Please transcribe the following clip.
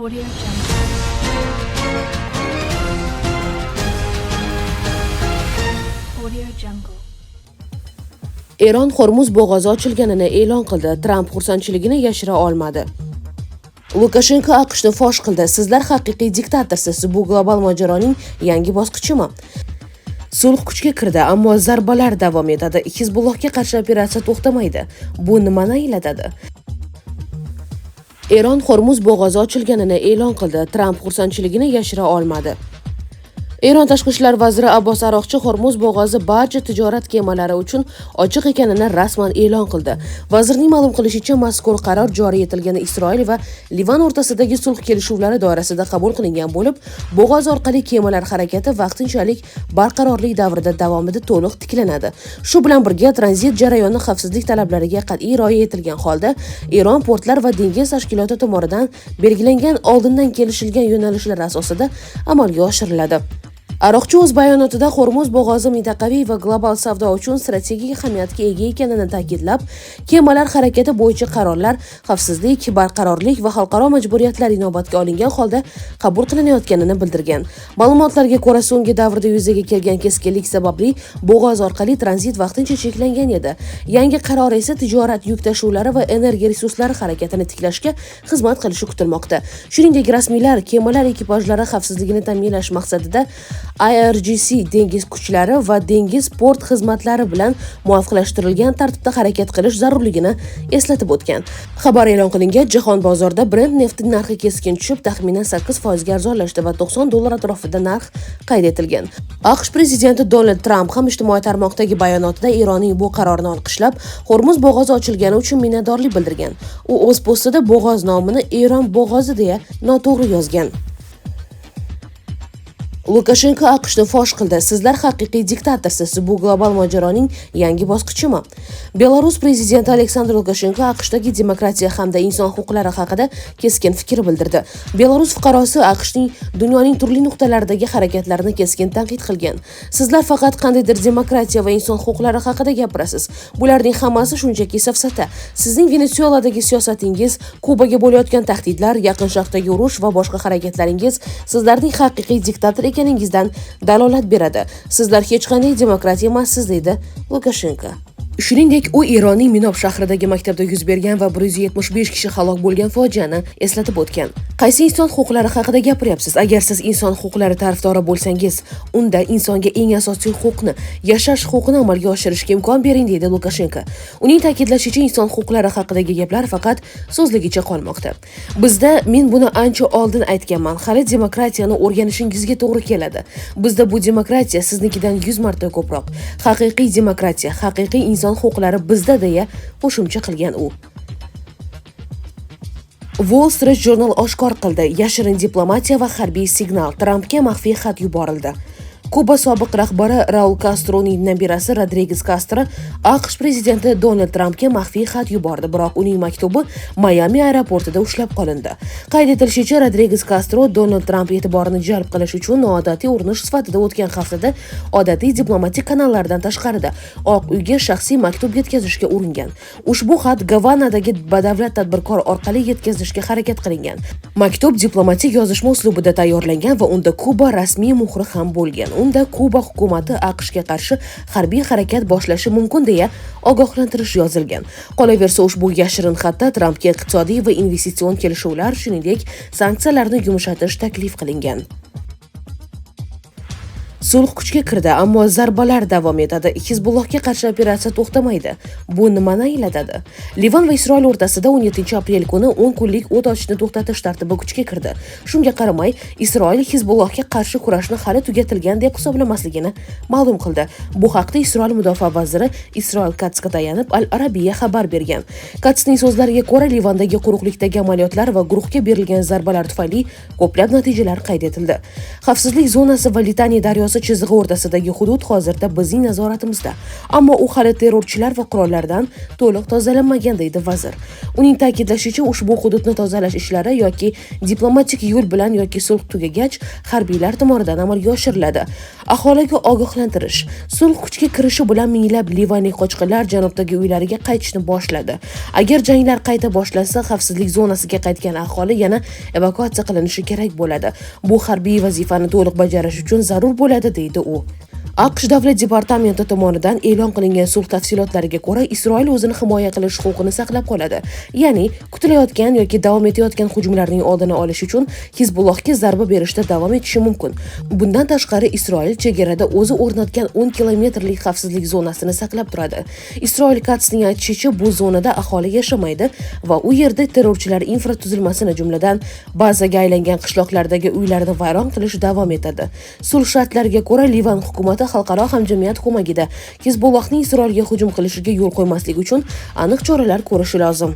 Audio Jungle. Audio Jungle. Eron Hormuz bo'g'ozi ochilganini e'lon qildi. Tramp xursandchiligini yashira olmadi. Lukashenko AQShni fosh qildi. Sizlar haqiqiy diktatorsiz. Bu global mojaroning yangi bosqichimi? Sulh kuchga kirdi, ammo zarbalar davom etadi. Hizbullohga qarshi operatsiya to'xtamaydi. Bu nimani anglatadi? Eron Hormuz bo'g'ozi ochilganini e'lon qildi. Tramp xursandchiligini yashira olmadi. Eron tashqi ishlar vaziri Abbos Aroqchi Hormuz bo'g'ozi barcha tijorat kemalari uchun ochiq ekanini rasman e'lon qildi. Vazirning ma'lum qilishicha, mazkur qaror joriy etilgan Isroil va Livan o'rtasidagi sulh kelishuvlari doirasida qabul qilingan bo'lib, bo'g'oz orqali kemalar harakati vaqtinchalik barqarorlik davrida davomida to'liq tiklanadi. Shu bilan birga tranzit jarayoni xavfsizlik talablariga qat'iy rioya etilgan holda Eron portlar va dengiz tashkiloti tomonidan belgilangan oldindan kelishilgan yo'nalishlar asosida amalga oshiriladi. Aroqchi o'z bayonotida Hormuz bo'g'ozi mintaqaviy va global savdo uchun strategik ahamiyatga ega ekanini ta'kidlab, kemalar harakati bo'yicha qarorlar xavfsizlik, barqarorlik va xalqaro majburiyatlar inobatga olingan holda qabul qilinayotganini bildirgan. Ma'lumotlarga ko'ra, so'nggi davrda yuzaga kelgan keskinlik sababli bo'g'oz orqali tranzit vaqtincha cheklangan edi. Yangi qaror esa tijorat yuk tashuvlari va energiya resurslari harakatini tiklashga xizmat qilishi kutilmoqda. Shuningdek, rasmiylar kemalar ekipajlari xavfsizligini ta'minlash maqsadida IRGC dengiz kuchlari va dengiz port xizmatlari bilan muvofiqlashtirilgan tartibda harakat qilish zarurligini eslatib o'tgan. Xabar e'lon qilingan jahon bozorida Brent nefti narxi keskin tushib, taxminan 8% ga arzonlashdi va $90 atrofida narx qayd etilgan. AQSh prezidenti Donald Tramp ham ijtimoiy tarmoqdagi bayonotida Eronning bu qarorini olqishlab, Hormuz bo'g'ozi ochilgani uchun minnatdorlik bildirgan. U o'z postida bo'g'oz nomini Eron bo'g'ozi deya noto'g'ri yozgan. Lukashenko AQShni fosh qildi. Sizlar haqiqiy diktatorsiz. Bu global mojaroning yangi bosqichimi? Belarus prezidenti Aleksandr Lukashenko AQShdagi demokratiya hamda inson huquqlari haqida keskin fikr bildirdi. Belarus fuqarosi AQShning dunyoning turli nuqtalaridagi harakatlarini keskin tanqid qilgan. Sizlar faqat qandaydir demokratiya va inson huquqlari haqida gapirasiz. Bularning hammasi shunchaki safsata. Sizning Venesueladagi siyosatingiz, Kubaga bo'layotgan tahdidlar, Yaqin Sharqdagi urush va boshqa harakatlaringiz sizlarning haqiqiy diktator ekaningizdan dalolat beradi. Sizlar hech qanday demokratiya emassiz, deydi Lukashenko. Shuningdek, u Eronning Minob shahridagi maktabda yuz bergan va 175 kishi halok bo'lgan fojiani eslatib o'tgan. Qaysi inson huquqlari haqida gapiryapsiz? Agar siz inson huquqlari tarafdori bo'lsangiz, unda insonga eng asosiy huquqni, yashash huquqini amalga oshirishga imkon bering, deydi Lukashenko. Uning ta'kidlashicha, inson huquqlari haqidagi gaplar faqat so'zligicha qolmoqda. Bizda men buni ancha oldin aytganman, hali demokratiyani o'rganishingizga to'g'ri keladi. Bizda bu demokratiya siznikidan 100 marta ko'proq. Haqiqiy demokratiya, haqiqiy inson huquqlari bizda, deya qo'shimcha qilgan u. Wall Street Journal oshkor qildi. Yashirin diplomatiya va harbiy signal. Trampga maxfiy xat yuborildi. Kuba sobiq rahbari Raul Castroning nabirasi Rodriges Castro AQSh prezidenti Donald Trampga maxfiy xat yubordi, biroq uning maktubi Mayami aeroportida ushlab qolindi. Qayd etilishicha, Rodriges Castro Donald Tramp e'tiborini jalb qilish uchun noodatiy urinish sifatida o'tgan haftada odatiy diplomatik kanallardan tashqarida Oq uyga shaxsiy maktub yetkazishga uringan. Ushbu xat Gavanadagi badavlat tadbirkor orqali yetkazishga harakat qilingan. Maktub diplomatik yozishma uslubida tayyorlangan va unda Kuba rasmiy muhri ham bo'lgan. Unda Kuba hukumati AQShga qarshi harbiy harakat boshlashi mumkin deya ogohlantirish yozilgan. Qolaversa, ushbu yashirin xatda Trampga iqtisodiy va investitsion kelishuvlar, shuningdek, sanksiyalarni yumshatish taklif qilingan. Sulh kuchga kirdi, ammo zarbalar davom etadi. Hizbullohga qarshi operatsiya to'xtamaydi. Bu nimani anglatadi? Livan va Isroil o'rtasida 17-aprel kuni 10 kunlik o't ochishni to'xtatish tartibi kuchga kirdi. Shunga qaramay, Isroil Hizbullohga qarshi kurashni hali tugatilgan deb hisoblamasligini ma'lum qildi. Bu haqda Isroil mudofaa vaziri Isroil Katzga tayanib Al-Arabiya xabar bergan. Katzning so'zlariga ko'ra, Livandagi quruqlikdagi amaliyotlar va guruhga berilgan zarbalar tufayli ko'plab natijalar qayd etildi. Xavfsizlik zonasi va Litaniya daryosi chizig'i o'rtasidagi hudud hozirda bizning nazoratimizda, ammo u hali terrorchilar va qurollardan to'liq tozalanmagan, deydi vazir. Uning ta'kidlashicha, ushbu hududni tozalash ishlari yoki diplomatik yo'l bilan yoki sulh tugagach harbiylar tomonidan amalga oshiriladi. Aholiga ogohlantirish. Sulh kuchga kirishi bilan minglab livanlik qochqinlar janubdagi uylariga qaytishni boshladi. Agar janglar qayta boshlansa, xavfsizlik zonasiga qaytgan aholi yana evakuatsiya qilinishi kerak bo'ladi. Bu harbiy vazifani to'liq bajarish uchun zarur bo'ladi, deydi u. AQSh Davlat departamenti tomonidan e'lon qilingan sulh tafsilotlariga ko'ra, Isroil o'zini himoya qilish huquqini saqlab qoladi. Ya'ni, kutilayotgan yoki davom etayotgan hujumlarning oldini olish uchun Hizbullohga zarba berishda davom etishi mumkin. Bundan tashqari, Isroil chegarada o'zi o'rnatgan 10 kilometrlik xavfsizlik zonasini saqlab turadi. Isroil Katsning aytishicha, bu zonada aholi yashamaydi va u yerda terrorchilar infratuzilmasini, jumladan bazaga aylangan qishloqlardagi uylarni vayron qilish davom etadi. Sulh shartlariga ko'ra, Livan hukumati xalqaro hamjamiyat ko'magida Hizbullohning Isroilga hujum qilishiga yo'l qo'ymaslik uchun aniq choralar ko'rishi lozim.